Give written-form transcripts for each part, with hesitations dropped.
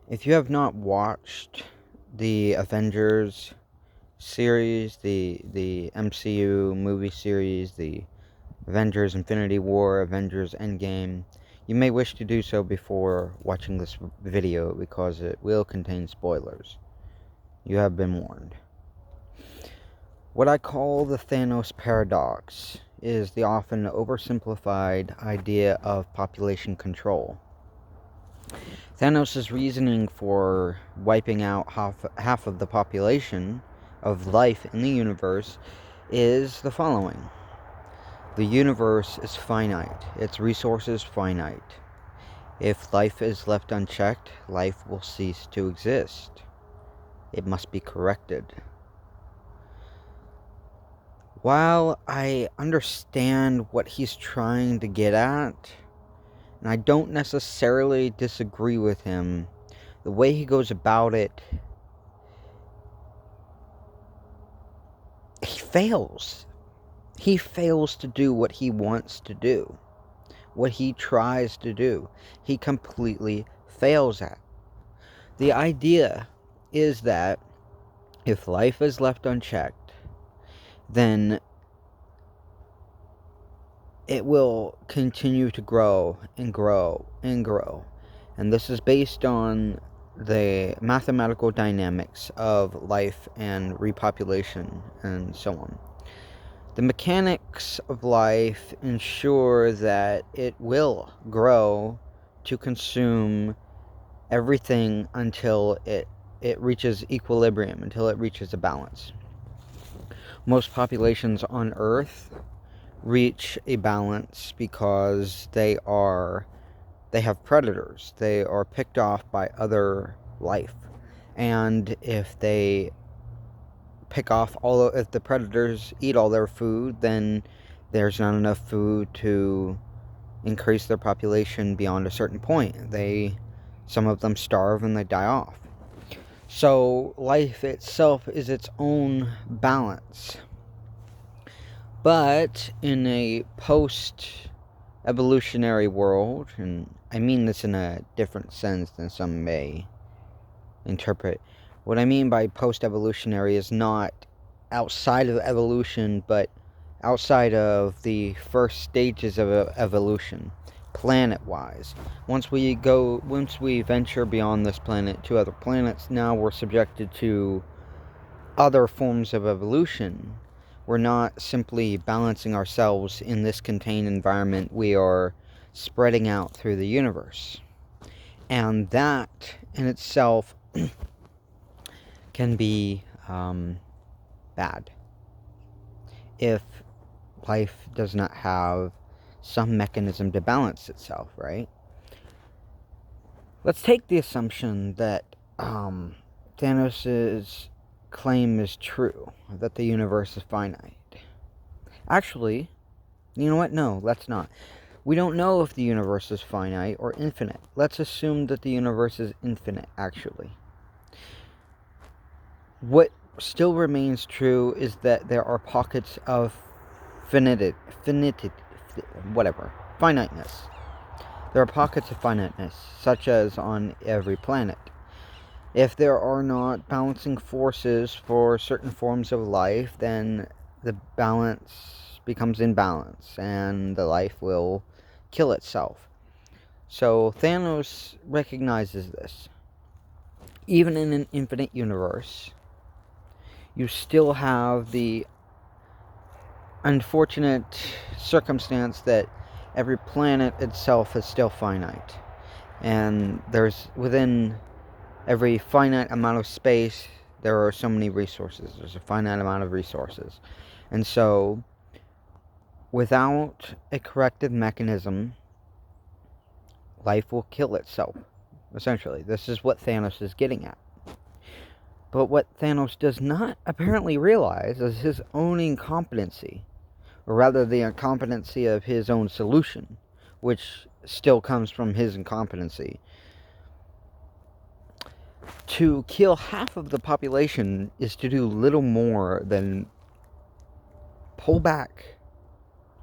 If you have not watched the Avengers series, the MCU movie series, the Avengers Infinity War, Avengers Endgame, you may wish to do so before watching this video because it will contain spoilers. You have been warned. What I call the Thanos Paradox is the often oversimplified idea of population control. Thanos' reasoning for wiping out half of the population of life in the universe is the following. The universe is finite, its resources finite. If life is left unchecked, life will cease to exist. It must be corrected. While I understand what he's trying to get at, and I don't necessarily disagree with him, the way he goes about it, he fails. He fails to do what he wants to do. What he tries to do, he completely fails at. The idea is that if life is left unchecked, then it will continue to grow and grow and grow. And this is based on the mathematical dynamics of life and repopulation and so on. The mechanics of life ensure that it will grow to consume everything until it reaches equilibrium, until it reaches a balance. Most populations on Earth reach a balance because they have predators. They are picked off by other life. And if they if the predators eat all their food, then there's not enough food to increase their population beyond a certain point. Some of them starve and they die off. So life itself is its own balance. But in a post-evolutionary world, and I mean this in a different sense than some may interpret, what I mean by post-evolutionary is not outside of evolution, but outside of the first stages of evolution, planet-wise. Once we venture beyond this planet to other planets, now we're subjected to other forms of evolution. We're not simply balancing ourselves in this contained environment, we are spreading out through the universe. And that in itself can be bad if life does not have some mechanism to balance itself, right? Let's take the assumption that Thanos' claim is true, that the universe is finite. Actually, you know what? No, let's not. We don't know if the universe is finite or infinite. Let's assume that the universe is infinite, actually. What still remains true is that there are pockets of finiteness. There are pockets of finiteness, such as on every planet. If there are not balancing forces for certain forms of life, then the balance becomes imbalance, and the life will kill itself. So Thanos recognizes this. Even in an infinite universe, you still have the unfortunate circumstance that every planet itself is still finite. And there's within every finite amount of space, there are so many resources. There's a finite amount of resources. And so, without a corrective mechanism, life will kill itself, essentially. This is what Thanos is getting at. But what Thanos does not apparently realize is his own incompetency, or rather the incompetency of his own solution, which still comes from his incompetency. To kill half of the population is to do little more than pull back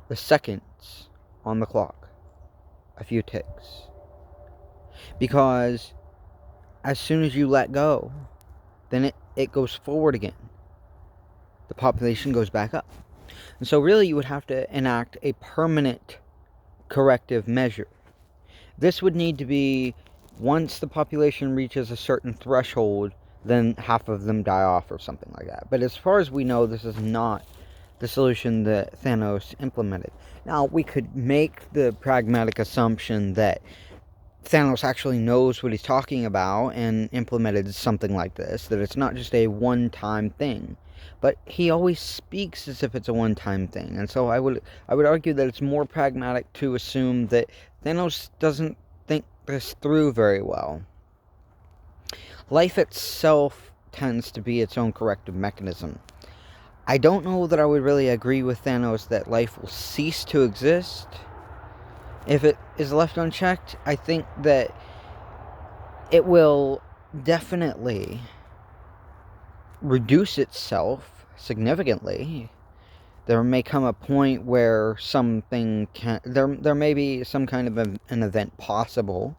the seconds on the clock a few ticks. Because as soon as you let go, then it goes forward again. The population goes back up. And so really you would have to enact a permanent corrective measure. This would need to be once the population reaches a certain threshold, then half of them die off or something like that. But as far as we know, this is not the solution that Thanos implemented. Now, we could make the pragmatic assumption that Thanos actually knows what he's talking about and implemented something like this, that it's not just a one-time thing. But he always speaks as if it's a one-time thing, and so I would argue that it's more pragmatic to assume that Thanos doesn't think this through very well. Life itself tends to be its own corrective mechanism. I don't know that I would really agree with Thanos that life will cease to exist if it is left unchecked. I think that it will definitely reduce itself significantly. There may come a point where there may be some kind of an event possible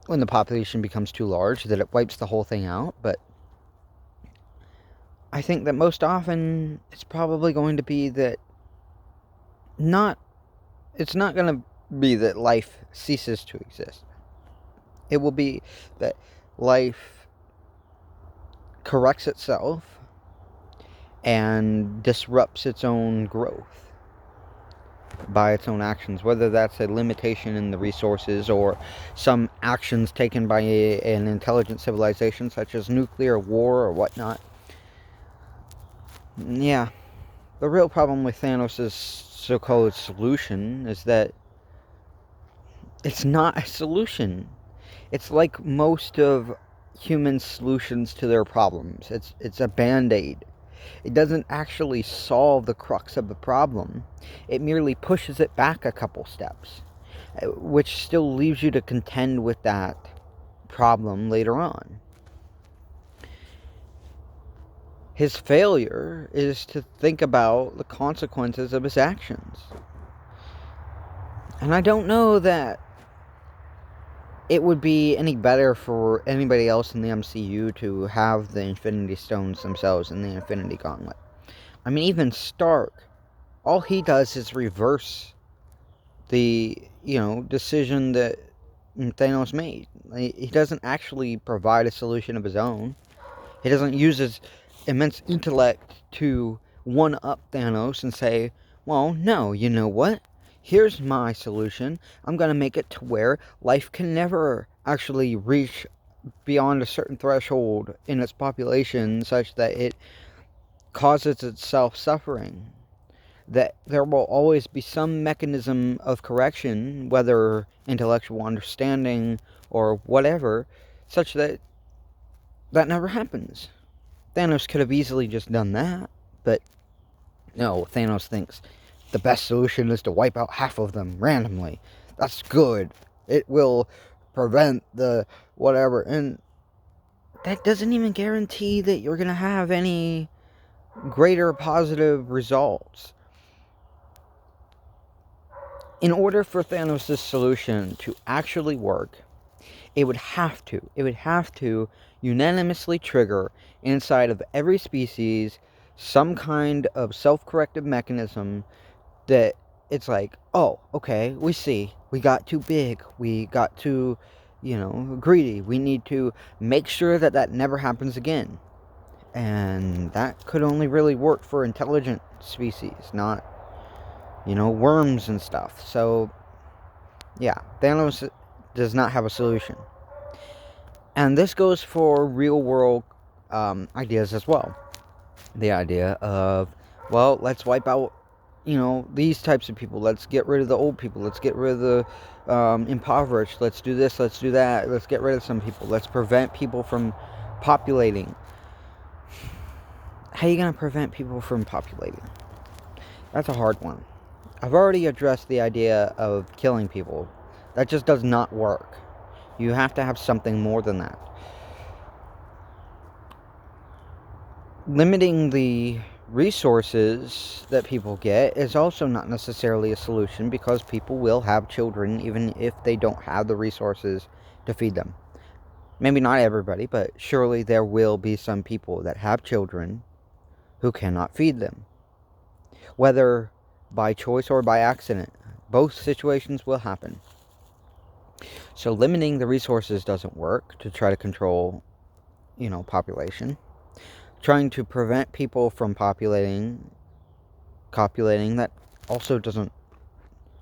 when the population becomes too large that it wipes the whole thing out, but I think that most often it's probably going to be that it's not going to be that life ceases to exist. It will be that life corrects itself and disrupts its own growth by its own actions, whether that's a limitation in the resources or some actions taken by an intelligent civilization such as nuclear war or whatnot. Yeah, the real problem with Thanos' so-called solution is that it's not a solution. It's like most of human solutions to their problems. It's a band-aid. It doesn't actually solve the crux of the problem. It merely pushes it back a couple steps, which still leaves you to contend with that problem later on. His failure is to think about the consequences of his actions. And I don't know that it would be any better for anybody else in the MCU to have the Infinity Stones themselves in the Infinity Gauntlet. I mean, even Stark, all he does is reverse the, decision that Thanos made. He doesn't actually provide a solution of his own. He doesn't use his immense intellect to one-up Thanos and say, well, no, you know what? Here's my solution. I'm going to make it to where life can never actually reach beyond a certain threshold in its population such that it causes itself suffering. That there will always be some mechanism of correction, whether intellectual understanding or whatever, such that that never happens. Thanos could have easily just done that, but no, Thanos thinks the best solution is to wipe out half of them randomly. That's good. It will prevent the whatever. And that doesn't even guarantee that you're going to have any greater positive results. In order for Thanos' solution to actually work, it would have to unanimously trigger inside of every species some kind of self-corrective mechanism that it's like, oh, okay, we see. We got too big. We got too, greedy. We need to make sure that that never happens again. And that could only really work for intelligent species, not, worms and stuff. So, yeah, Thanos does not have a solution. And this goes for real-world ideas as well. The idea of, well, let's wipe out these types of people. Let's get rid of the old people. Let's get rid of the impoverished. Let's do this. Let's do that. Let's get rid of some people. Let's prevent people from populating. How are you going to prevent people from populating? That's a hard one. I've already addressed the idea of killing people. That just does not work. You have to have something more than that. Limiting the resources that people get is also not necessarily a solution, because people will have children even if they don't have the resources to feed them. Maybe not everybody, but surely there will be some people that have children who cannot feed them. Whether by choice or by accident, both situations will happen. So limiting the resources doesn't work to try to control, population. Trying to prevent people from copulating, that also doesn't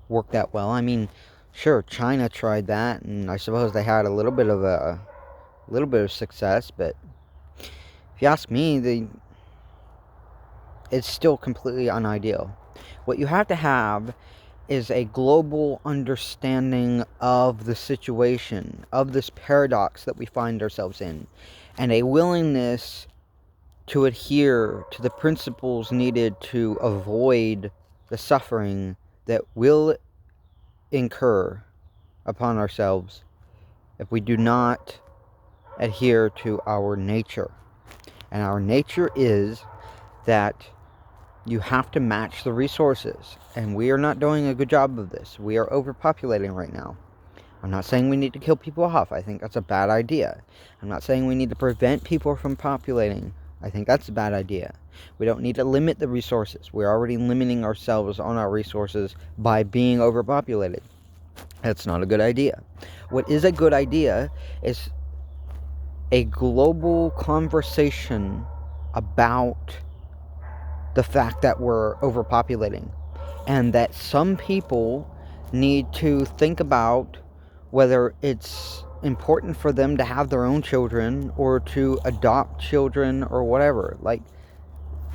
work that well. I mean, sure, China tried that, and I suppose they had a little bit of success, but if you ask me, it's still completely unideal. What you have to have is a global understanding of the situation, of this paradox that we find ourselves in, and a willingness to adhere to the principles needed to avoid the suffering that will incur upon ourselves if we do not adhere to our nature. And our nature is that you have to match the resources. And we are not doing a good job of this. We are overpopulating right now. I'm not saying we need to kill people off. I think that's a bad idea. I'm not saying we need to prevent people from populating. I think that's a bad idea. We don't need to limit the resources. We're already limiting ourselves on our resources by being overpopulated. That's not a good idea. What is a good idea is a global conversation about the fact that we're overpopulating, and that some people need to think about whether it's important for them to have their own children or to adopt children or whatever.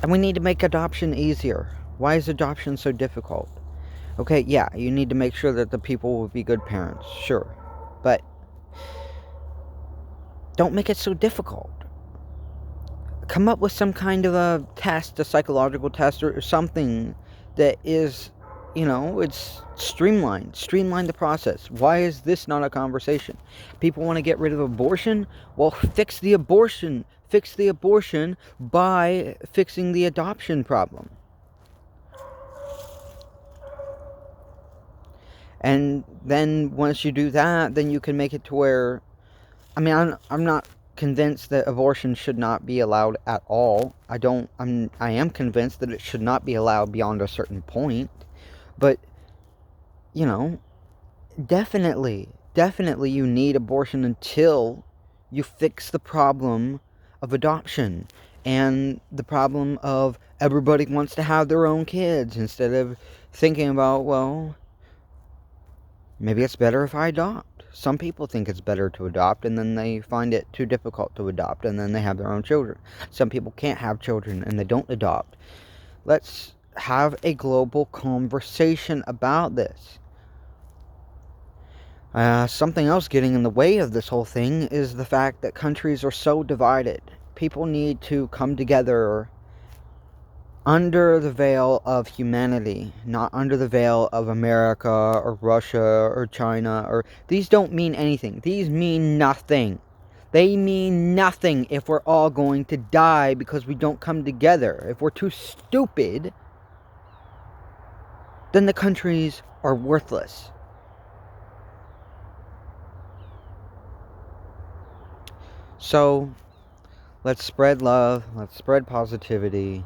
And we need to make adoption easier. Why is adoption so difficult? Okay, yeah, you need to make sure that the people will be good parents, sure, but don't make it so difficult. Come up with some kind of a test, a psychological test or something that is, it's streamlined. Streamline the process. Why is this not a conversation? People want to get rid of abortion? Well, fix the abortion. Fix the abortion by fixing the adoption problem. And then once you do that, then you can make it to where, I'm not convinced that abortion should not be allowed at all. I am convinced that it should not be allowed beyond a certain point. But, definitely you need abortion until you fix the problem of adoption and the problem of everybody wants to have their own kids, instead of thinking about, well, maybe it's better if I adopt. Some people think it's better to adopt, and then they find it too difficult to adopt, and then they have their own children. Some people can't have children, and they don't adopt. Let's have a global conversation about this. Something else getting in the way of this whole thing is the fact that countries are so divided. People need to come together under the veil of humanity, not under the veil of America or Russia or China. Or these don't mean anything. These mean nothing. They mean nothing if we're all going to die because we don't come together. If we're too stupid, then the countries are worthless. So, let's spread love. Let's spread positivity.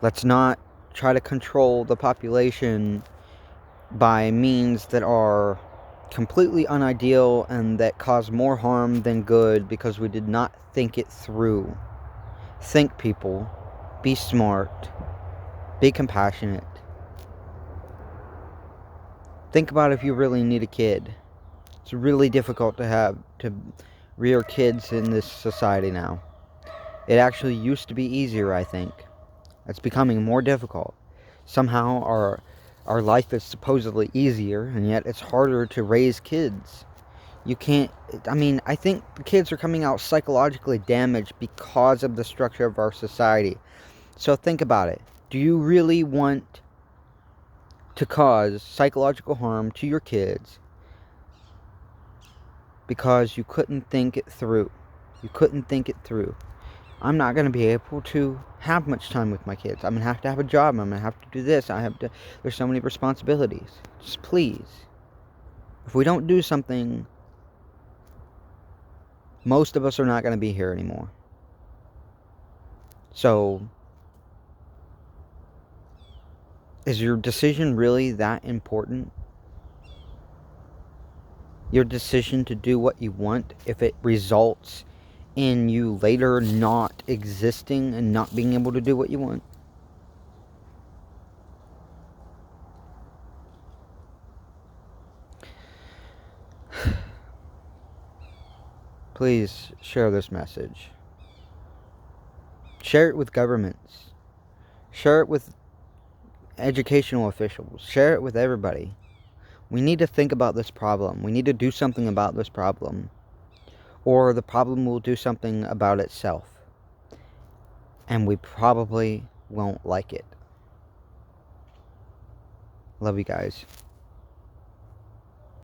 Let's not try to control the population by means that are completely unideal and that cause more harm than good because we did not think it through. Think, people. Be smart. Be compassionate. Think about if you really need a kid. It's really difficult to rear kids in this society now. It actually used to be easier, I think. It's becoming more difficult. Somehow our life is supposedly easier, and yet it's harder to raise kids. You can't, I think the kids are coming out psychologically damaged because of the structure of our society. So think about it. Do you really want to cause psychological harm to your kids because you couldn't think it through? You couldn't think it through. I'm not going to be able to have much time with my kids. I'm going to have a job. I'm going to have to do this. There's so many responsibilities. Just please. If we don't do something Most of us are not going to be here anymore. So, is your decision really that important? Your decision to do what you want, if it results in you later not existing and not being able to do what you want? Please share this message. Share it with governments. Share it with educational officials. Share it with everybody. We need to think about this problem. We need to do something about this problem. Or the problem will do something about itself. And we probably won't like it. Love you guys.